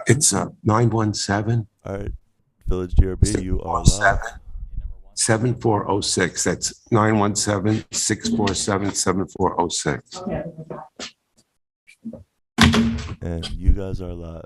It's 917 All right, Village DRB, you are live. 7406. That's 917-647-7406. And you guys are live.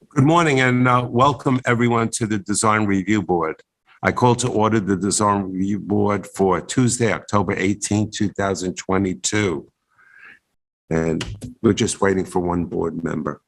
Good morning and welcome everyone to the Design Review Board. I call to order the Design Review Board for Tuesday, October 18, 2022. And we're just waiting for one board member.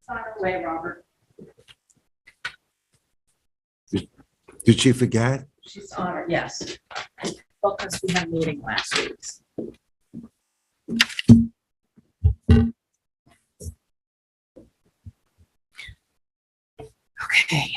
On her way, Robert. Did she forget? She's on her, yes. Well, because we had a meeting last week. Okay.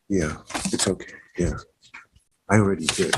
Yeah, it's okay. Yeah, I already did.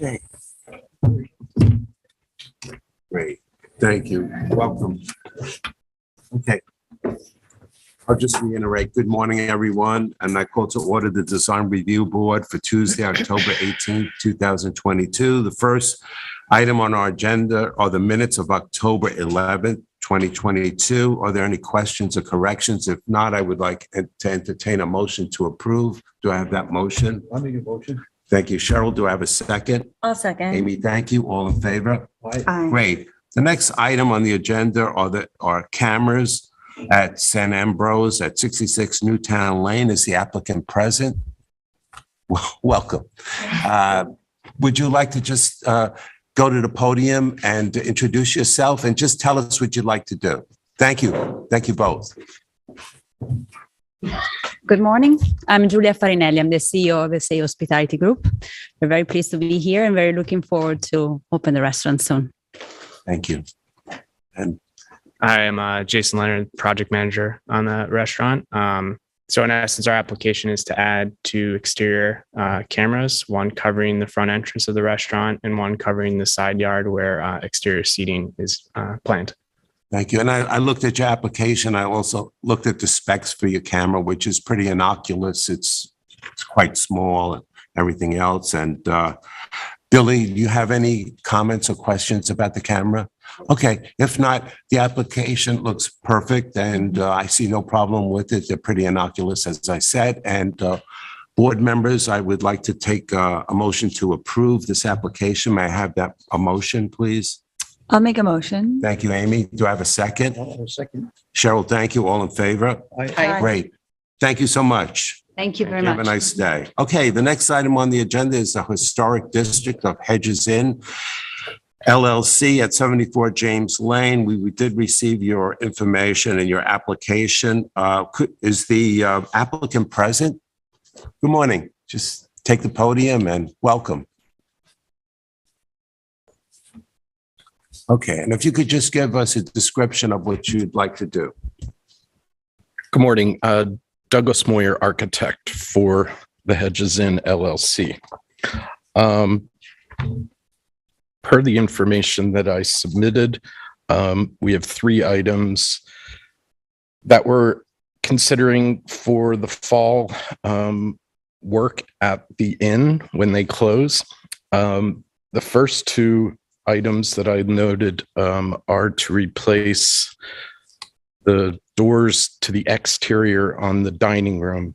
Okay. Great. Thank you. Welcome. Okay. I'll just reiterate, good morning, everyone, and I call to order the Design Review Board for Tuesday, October 18th, 2022. The first item on our agenda are the minutes of October 11th, 2022. Are there any questions or corrections? If not, I would like to entertain a motion to approve. Do I have that motion? I'll make a motion. Thank you, Cheryl. Do I have a second? I'll second. Amy, thank you. All in favor? Aye. Great. The next item on the agenda are cameras at San Ambrose at 66 Newtown Lane. Is the applicant present? Welcome. Would you like to just go to the podium and introduce yourself and just tell us what you'd like to do? Thank you. Thank you both. Good morning. I'm Giulia Farinelli. I'm the CEO of the Say Hospitality Group. We're very pleased to be here and very looking forward to open the restaurant soon. Thank you. And I am Jason Leonard, project manager on the restaurant. So in essence, our application is to add two exterior cameras, one covering the front entrance of the restaurant and one covering the side yard where exterior seating is planned. thank you. And I looked at your application. I also looked at the specs for your camera, which is pretty innocuous. It's quite small and everything else. And Billy, do you have any comments or questions about the camera? Okay, if not, the application looks perfect and I see no problem with it. They're pretty innocuous, as I said. And board members, I would like to take a motion to approve this application. May I have a motion, please? I'll make a motion. Thank you, Amy. Do I have a second? I'll second. Cheryl, thank you. All in favor? Aye. Great. Thank you so much. Thank you very Have a much. nice day. Okay, the next item on the agenda is the Historic District of Hedges Inn, LLC at 74 James Lane. We did receive your information and your application. Is the applicant present? Good morning. Just take the podium and welcome. Okay, and if you could just give us a description of what you'd like to do. Good morning. Douglas Moyer, architect for the Hedges Inn LLC. Per the information that I submitted, we have three items that we're considering for the fall work at the inn when they close. The first two items that I noted are to replace the doors to the exterior on the dining room.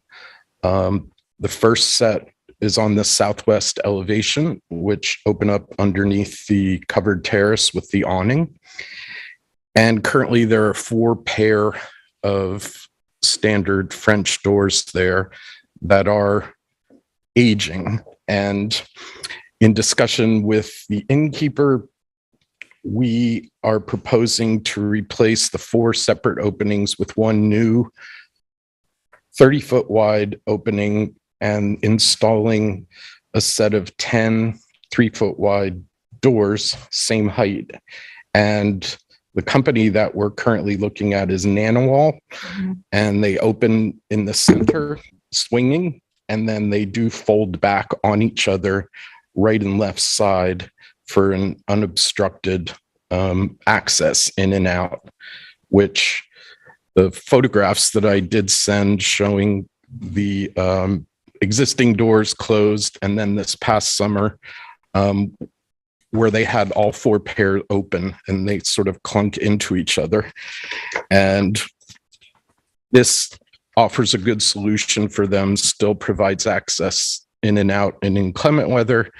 The first set is on the southwest elevation, which open up underneath the covered terrace with the awning. And currently there are 4 pair of standard French doors there that are aging. And in discussion with the innkeeper, we are proposing to replace the 4 separate openings with one new 30-foot wide opening and installing a set of 10 3-foot wide doors, same height. And the company that we're currently looking at is Nanowall, and they open in the center, swinging, and then they do fold back on each other, right and left side, for an unobstructed access in and out, which the photographs that I did send showing the existing doors closed, and then this past summer where they had all 4 pairs open and they sort of clunk into each other. And this offers a good solution for them, still provides access in and out in inclement weather,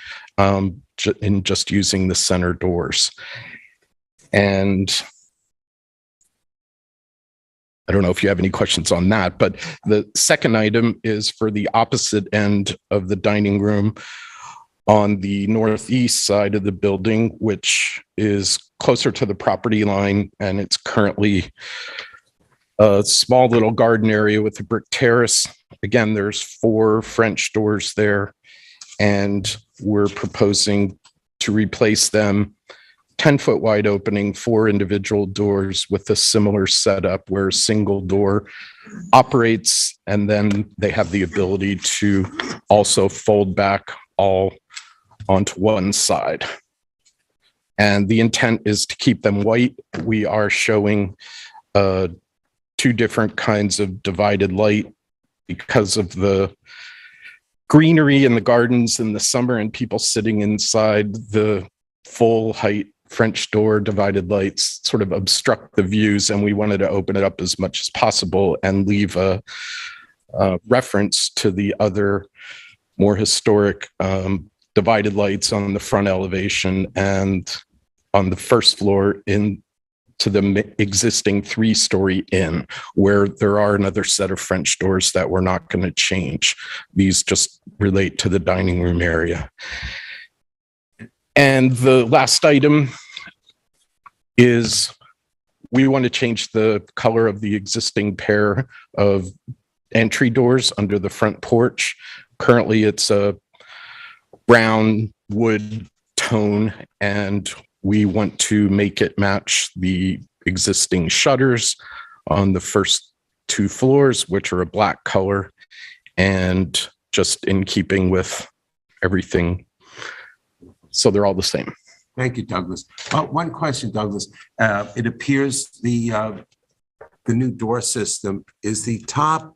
in just using the center doors. And I don't know if you have any questions on that, but the second item is for the opposite end of the dining room on the northeast side of the building, which is closer to the property line. And it's currently a small little garden area with a brick terrace. Again, there's 4 French doors there, and we're proposing to replace them 10-foot wide opening, 4 individual doors with a similar setup where a single door operates, and then they have the ability to also fold back all onto one side. And the intent is to keep them white. We are showing two different kinds of divided light because of the greenery in the gardens in the summer and people sitting inside. The full height French door divided lights sort of obstruct the views, and we wanted to open it up as much as possible and leave a reference to the other more historic divided lights on the front elevation and on the first floor into the existing 3-story inn, where there are another set of French doors that we're not going to change. These just relate to the dining room area. And the last item is we want to change the color of the existing pair of entry doors under the front porch. Currently, it's a brown wood tone, and we want to make it match the existing shutters on the first 2 floors, which are a black color, and just in keeping with everything. So they're all the same. Thank you, Douglas. One question, Douglas. It appears the new door system, is the top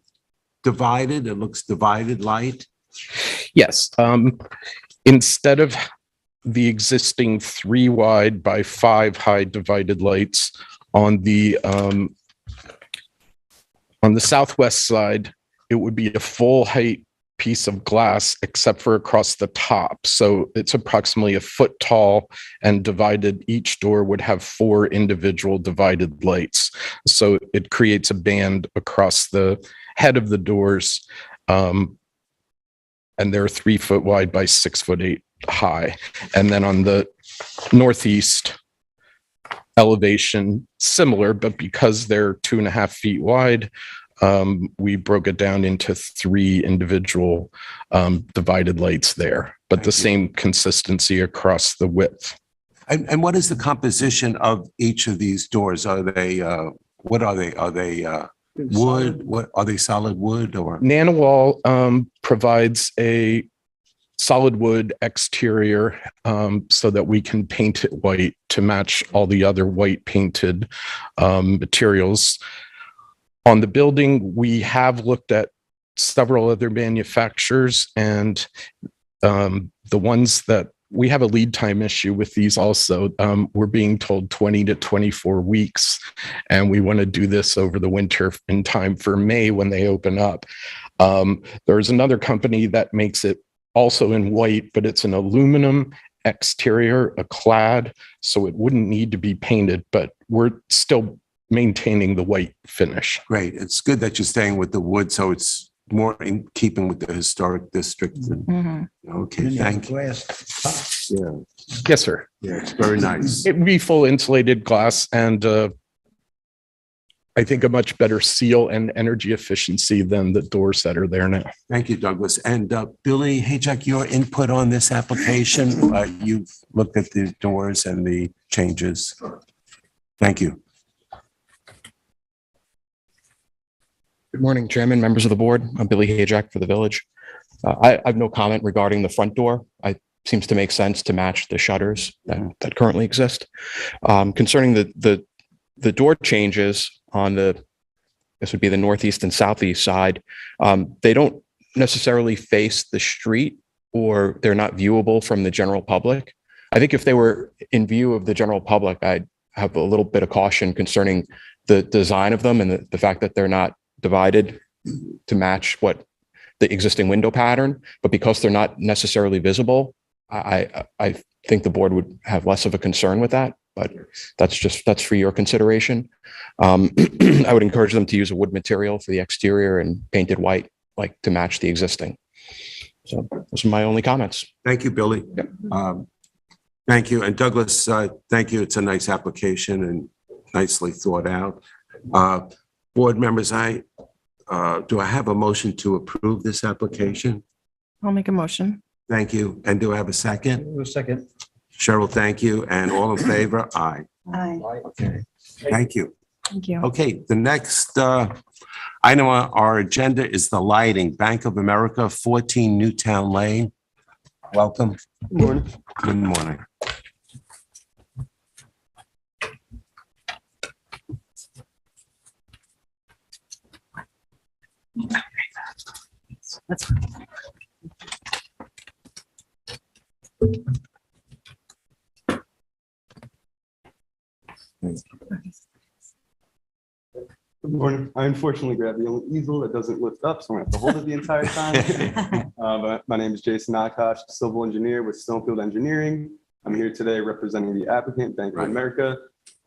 divided? It looks divided light. Yes. Instead of the existing 3 wide by 5 high divided lights on the southwest side, it would be a full height piece of glass except for across the top. So it's approximately a foot tall and divided. Each door would have 4 individual divided lights. So it creates a band across the head of the doors. And they're 3 foot wide by 6'8" high. And then on the northeast elevation, similar, but because they're 2.5 feet wide, we broke it down into 3 individual divided lights there, but the same consistency across the width. And what is the composition of each of these doors? Are they, what are they? Are they wood? What are they, solid wood or? Nanowall provides a solid wood exterior so that we can paint it white to match all the other white painted materials. On the building, we have looked at several other manufacturers, and the ones that we have a lead time issue with these also. We're being told 20 to 24 weeks, and we want to do this over the winter in time for May when they open up. There's another company that makes it also in white, but it's an aluminum exterior, a clad, so it wouldn't need to be painted, but we're still maintaining the white finish. Great. It's good that you're staying with the wood, so it's more in keeping with the historic district. Okay, thank you. Yeah, Yes, sir. yeah, it's very nice. It would be full insulated glass and I think a much better seal and energy efficiency than the doors that are there now. Thank you, Douglas. And Billy Hajek, your input on this application? You've looked at the doors and the changes. Thank you. Good morning, Chairman, members of the board. I'm Billy Hajek for the Village. I have no comment regarding the front door. It seems to make sense to match the shutters that currently exist. Concerning the door changes on this would be the northeast and southeast side, they don't necessarily face the street, or they're not viewable from the general public. I think if they were in view of the general public, I'd have a little bit of caution concerning the design of them and the fact that they're not divided to match what the existing window pattern, but because they're not necessarily visible, I think the board would have less of a concern with that, but that's for your consideration. I would encourage them to use a wood material for the exterior and paint it white, like to match the existing. So those are my only comments. Thank you, Billy. Thank you. And Douglas, thank you. It's a nice application and nicely thought out. Board members, do I have a motion to approve this application? I'll make a motion. Thank you. And do I have a second? A second. Cheryl, thank you. And all in favor? Aye. Aye. Okay. Thank you. Thank you. Okay, the next item on our agenda is the lighting. Bank of America, 14 Newtown Lane. welcome. Good morning. Good morning. Good morning. I unfortunately grabbed the only easel that doesn't lift up, so I'm gonna have to hold it the entire time. But my name is Jason Nakash, civil engineer with Stonefield Engineering. I'm here today representing the applicant, Bank of Right. America.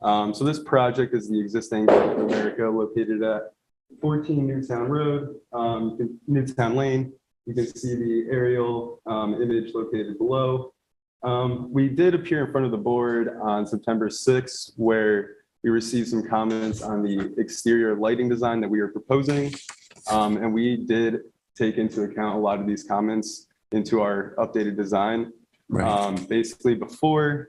So this project is the existing Bank of America located at 14 Newtown Road, Newtown Lane. You can see the aerial image located below. We did appear in front of the board on September 6th, where we received some comments on the exterior lighting design that we are proposing. And we did take into account a lot of these comments into our updated design. Right. Basically, before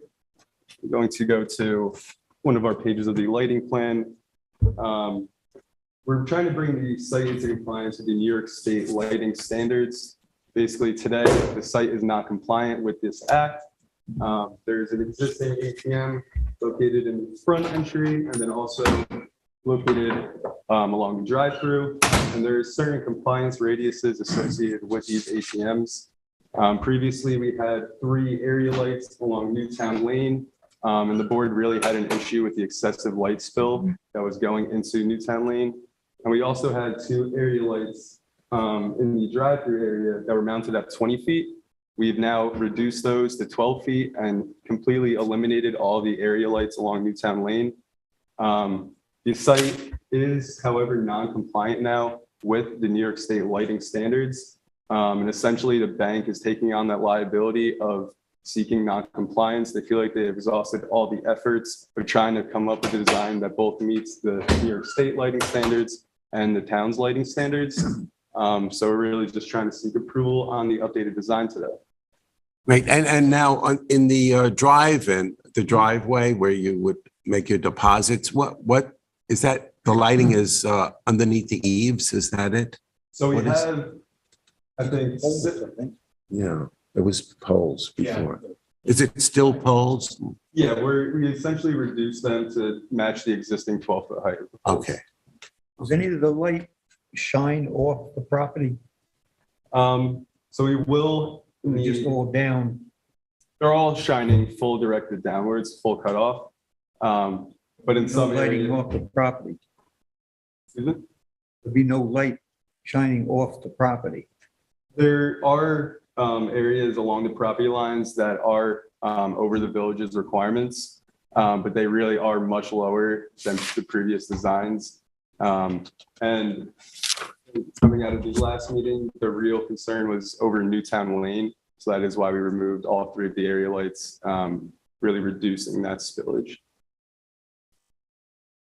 we're going to go to one of our pages of the lighting plan. We're trying to bring the site into compliance with the New York State lighting standards. Basically, today, the site is not compliant with this act. There's an existing ATM located in the front entry and then also located along the drive-through. And there's certain compliance radiuses associated with these ATMs. Previously, we had 3 area lights along Newtown Lane, and the board really had an issue with the excessive light spill that was going into Newtown Lane. And we also had 2 area lights in the drive-through area that were mounted at 20 feet. We've now reduced those to 12 feet and completely eliminated all the area lights along Newtown Lane. The site is, however, non-compliant now with the New York State lighting standards. And essentially the bank is taking on that liability of seeking non-compliance. They feel like they have exhausted all the efforts of trying to come up with a design that both meets the New York State lighting standards and the town's lighting standards. So we're really just trying to seek approval on the updated design today. Right. And now in the drive-in, the driveway where you would make your deposits, what is that? The lighting is underneath the eaves, is that it? So we What is- have, I think, Yeah, it was poles before. Is it still poles? yeah, we essentially reduced them to match the existing 12-foot height. of the poles. Okay. Does any of the light shine off the property? So we will, Or just all down? they're all shining full directed downwards, full cutoff. But in No some lighting areas, off the property? excuse me? There'd be no light shining off the property? There are areas along the property lines that are over the village's requirements, but they really are much lower than the previous designs. And coming out of the last meeting, the real concern was over Newtown Lane. So that is why we removed all 3 of the area lights, really reducing that spillage.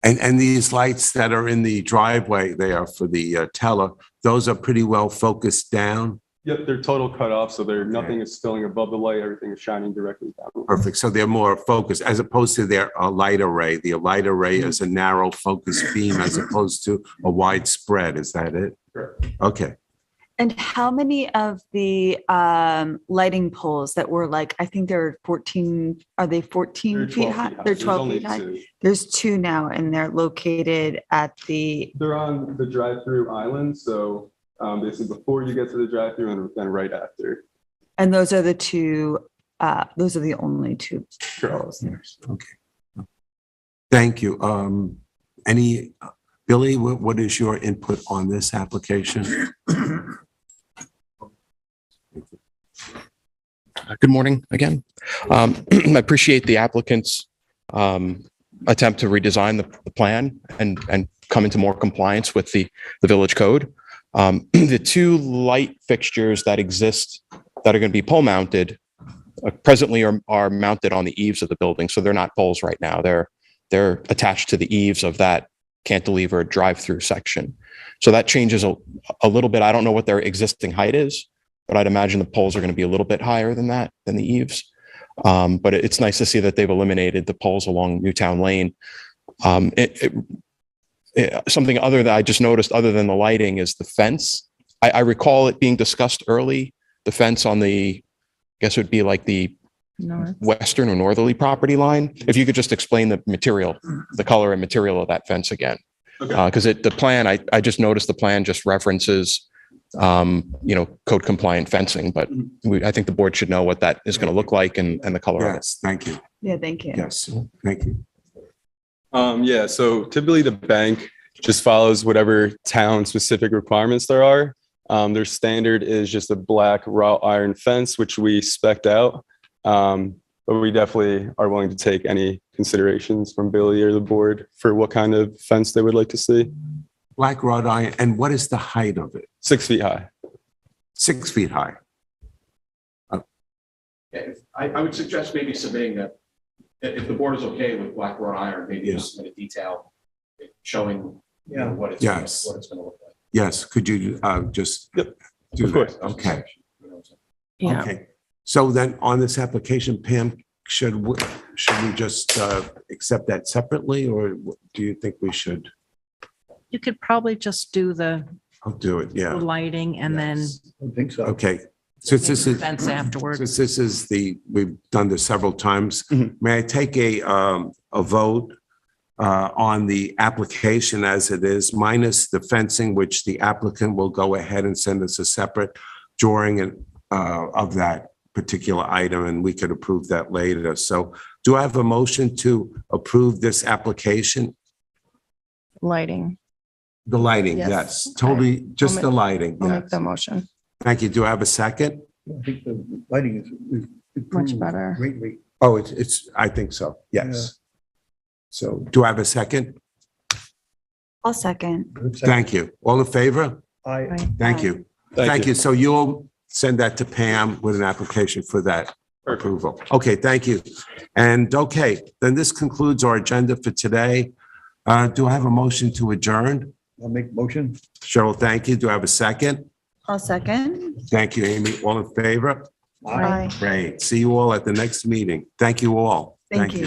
And these lights that are in the driveway there for the teller, those are pretty well focused down? Yep, they're total cut off, so nothing is spilling above the light, everything is shining directly down. Perfect. So they're more focused as opposed to their light array. The light array is a narrow focus beam as opposed to a widespread. Is that it? Correct. Okay. And how many of the lighting poles that were like, I think they're 14, are they 14 They're feet 12 high? feet high. They're There's 12 only feet high. 2. There's 2 now and they're located at the, They're on the drive-through island, so this is before you get to the drive-through and then right after. and those are the 2, those are the only 2 Correct. poles. Okay. Thank you. Billy, what is your input on this application? Good morning again. I appreciate the applicant's attempt to redesign the plan and come into more compliance with the village code. The 2 light fixtures that exist that are going to be pole mounted presently are mounted on the eaves of the building. So they're not poles right now. They're attached to the eaves of that cantilever drive-through section. So that changes a little bit. I don't know what their existing height is, but I'd imagine the poles are going to be a little bit higher than that, than the eaves. But it's nice to see that they've eliminated the poles along Newtown Lane. Something other that I just noticed other than the lighting is the fence. I recall it being discussed early, the fence on the guess it would be like the No. western or northerly property line. If you could just explain the material, the color and material of that fence again. Because the plan, I just noticed the plan just references, code compliant fencing, but I think the board should know what that is going to look like and the color of it. Yes, thank you. Yeah, thank you. Yes, thank you. Yeah, so typically the bank just follows whatever town specific requirements there are. Their standard is just a black wrought iron fence, which we spec'd out. But we definitely are willing to take any considerations from Billy or the board for what kind of fence they would like to see. Black wrought iron, and what is the height of it? 6 feet high. 6 feet high. I would suggest maybe submitting that, if the board is okay with black wrought iron, maybe Yeah. just submit a detail showing, what it's, Yes. what it's gonna look like. Yes, could you just Yep, do of course. that? Okay, Yeah. okay. So then on this application, Pam, should we just accept that separately, or do you think we should? You could probably just do the I'll do it, yeah. lighting and then I don't think so. Okay, since this is, fence afterwards. since this is we've done this several times, Mhm. may I take a vote on the application as it is, minus the fencing, which the applicant will go ahead and send us a separate drawing of that particular item, and we could approve that later. So do I have a motion to approve this application? Lighting. The lighting, Yes. yes, totally, just I'll the lighting, I'll make yes. the motion. Thank you. Do I have a second? I think the lighting is Much improved better. greatly. Oh, I think so, yes. So do I have a second? I'll second. Good second. Thank you. All in favor? I, Thank Aye. you. Thank you. So you'll send that to Pam with an application for that approval. Okay, thank you. And okay, then this concludes our agenda for today. Do I have a motion to adjourn? I'll make motion. Cheryl, thank you. Do I have a second? I'll second. Thank you, Amy. All in favor? Aye. Great. See you all at the next meeting. Thank you all. Thank you.